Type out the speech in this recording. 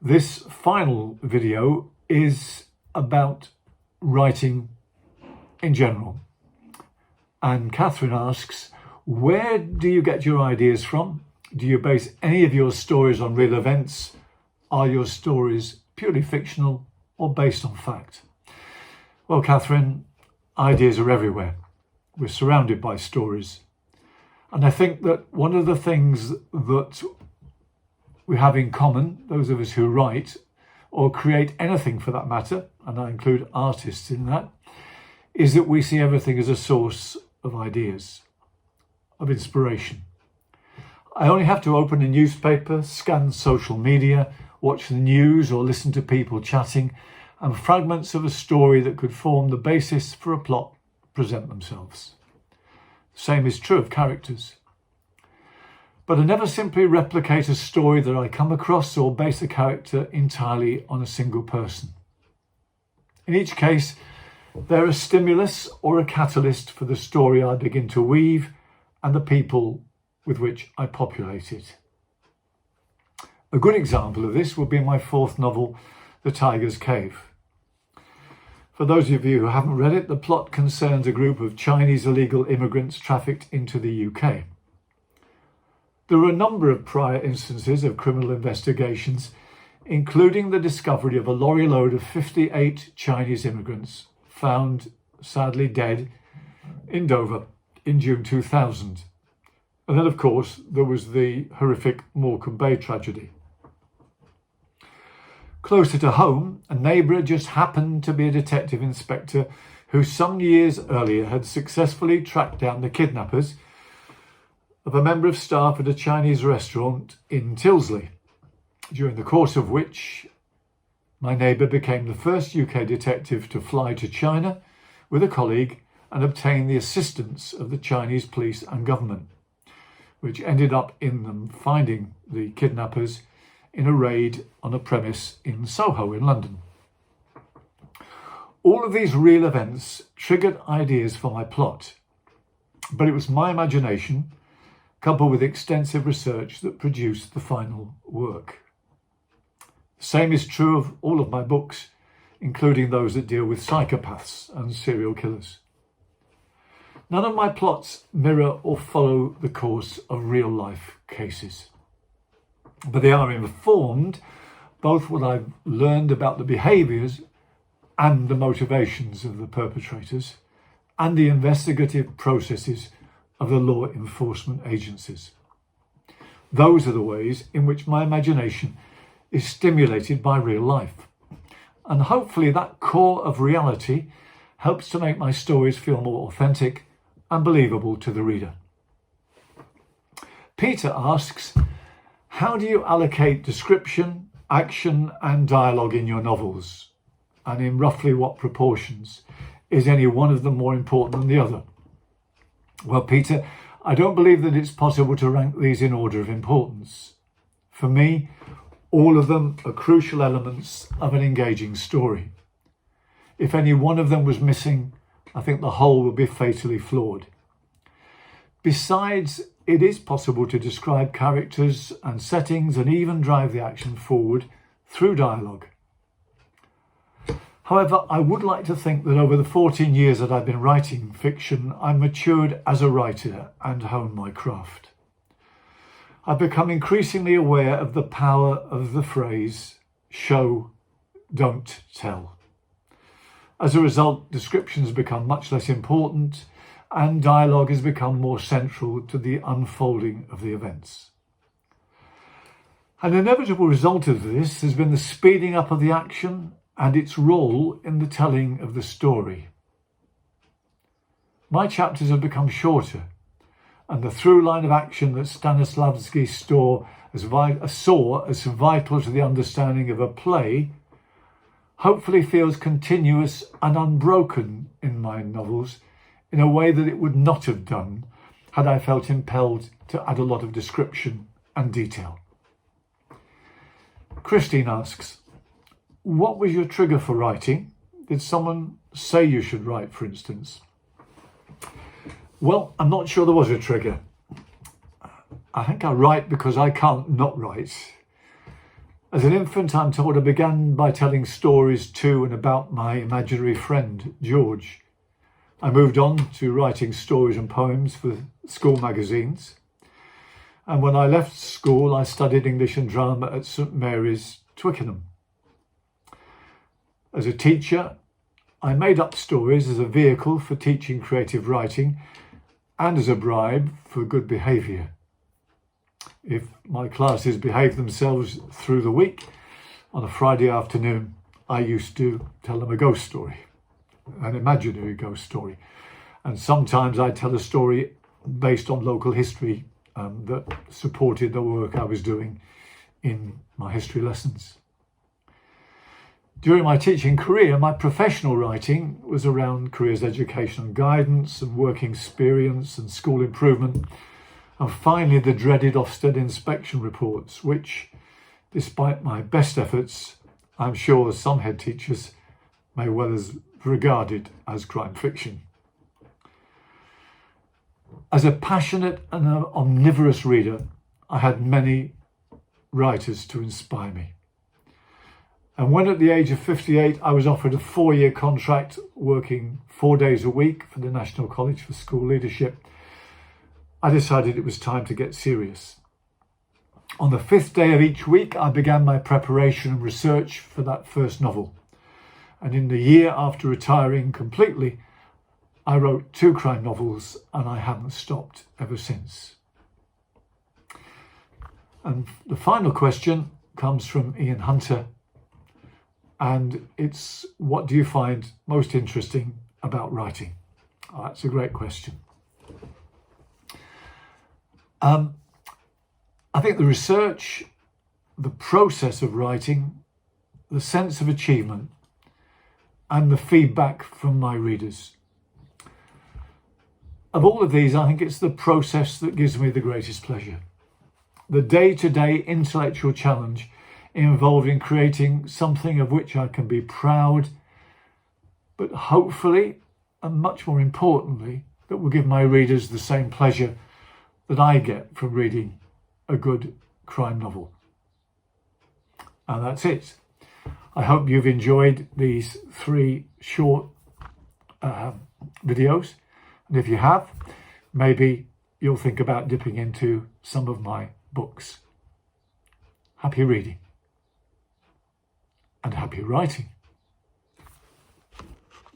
This final video is about writing in general. And Catherine asks, where do you get your ideas from? Do you base any of your stories on real events? Are your stories purely fictional or based on fact? Well, Catherine, ideas are everywhere. We're surrounded by stories. And I think that one of the things that we have in common, those of us who write or create anything for that matter, and I include artists in that, is that we see everything as a source of ideas, of inspiration. I only have to open a newspaper, scan social media, watch the news or listen to people chatting, and fragments of a story that could form the basis for a plot present themselves. The same is true of characters. But I never simply replicate a story that I come across or base a character entirely on a single person. In each case, they're a stimulus or a catalyst for the story I begin to weave and the people with which I populate it. A good example of this would be my fourth novel, The Tiger's Cave. For those of you who haven't read it, the plot concerns a group of Chinese illegal immigrants trafficked into the UK. There were a number of prior instances of criminal investigations, including the discovery of a lorry load of 58 Chinese immigrants found sadly dead in Dover in June 2000. And then, of course, there was the horrific Morecambe Bay tragedy. Closer to home, a neighbour just happened to be a detective inspector who some years earlier had successfully tracked down the kidnappers of a member of staff at a Chinese restaurant in Tilsley, during the course of which my neighbour became the first UK detective to fly to China with a colleague and obtain the assistance of the Chinese police and government, which ended up in them finding the kidnappers in a raid on a premise in Soho in London. All of these real events triggered ideas for my plot, but it was my imagination, coupled with extensive research, that produced the final work. The same is true of all of my books, including those that deal with psychopaths and serial killers. None of my plots mirror or follow the course of real-life cases, but they are informed both what I've learned about the behaviours and the motivations of the perpetrators and the investigative processes of the law enforcement agencies. Those are the ways in which my imagination is stimulated by real life. And hopefully that core of reality helps to make my stories feel more authentic and believable to the reader. Peter asks, how do you allocate description, action and dialogue in your novels? And in roughly what proportions? Is any one of them more important than the other? Well, Peter, I don't believe that it's possible to rank these in order of importance. For me, all of them are crucial elements of an engaging story. If any one of them was missing, I think the whole would be fatally flawed. Besides, it is possible to describe characters and settings and even drive the action forward through dialogue. However, I would like to think that over the 14 years that I've been writing fiction, I've matured as a writer and honed my craft. I've become increasingly aware of the power of the phrase, show, don't tell. As a result, descriptions become much less important and dialogue has become more central to the unfolding of the events. An inevitable result of this has been the speeding up of the action and its role in the telling of the story. My chapters have become shorter, and the through line of action that Stanislavski saw as vital to the understanding of a play hopefully feels continuous and unbroken in my novels in a way that it would not have done had I felt impelled to add a lot of description and detail. Christine asks, what was your trigger for writing? Did someone say you should write, for instance? Well, I'm not sure there was a trigger. I think I write because I can't not write. As an infant, I'm told, I began by telling stories to and about my imaginary friend, George. I moved on to writing stories and poems for school magazines. And when I left school, I studied English and drama at St Mary's, Twickenham. As a teacher, I made up stories as a vehicle for teaching creative writing and as a bribe for good behaviour. If my classes behaved themselves through the week, on a Friday afternoon, I used to tell them a ghost story, an imaginary ghost story. And sometimes I'd tell a story based on local history that supported the work I was doing in my history lessons. During my teaching career, my professional writing was around careers education and guidance and work experience and school improvement, and finally the dreaded Ofsted inspection reports, which, despite my best efforts, I'm sure some head teachers may well have regarded as crime fiction. As a passionate and an omnivorous reader, I had many writers to inspire me. And when at the age of 58, I was offered a 4-year contract working 4 days a week for the National College for School Leadership, I decided it was time to get serious. On the 5th day of each week, I began my preparation and research for that first novel. And in the year after retiring completely, I wrote 2 crime novels, and I haven't stopped ever since. And the final question comes from Ian Hunter, and it's, what do you find most interesting about writing? Oh, that's a great question. I think the research, the process of writing, the sense of achievement, and the feedback from my readers. Of all of these, I think it's the process that gives me the greatest pleasure. The day-to-day intellectual challenge involved in creating something of which I can be proud, but hopefully, and much more importantly, that will give my readers the same pleasure that I get from reading a good crime novel. And that's it. I hope you've enjoyed these 3 short videos. And if you have, maybe you'll think about dipping into some of my books. Happy reading and happy writing.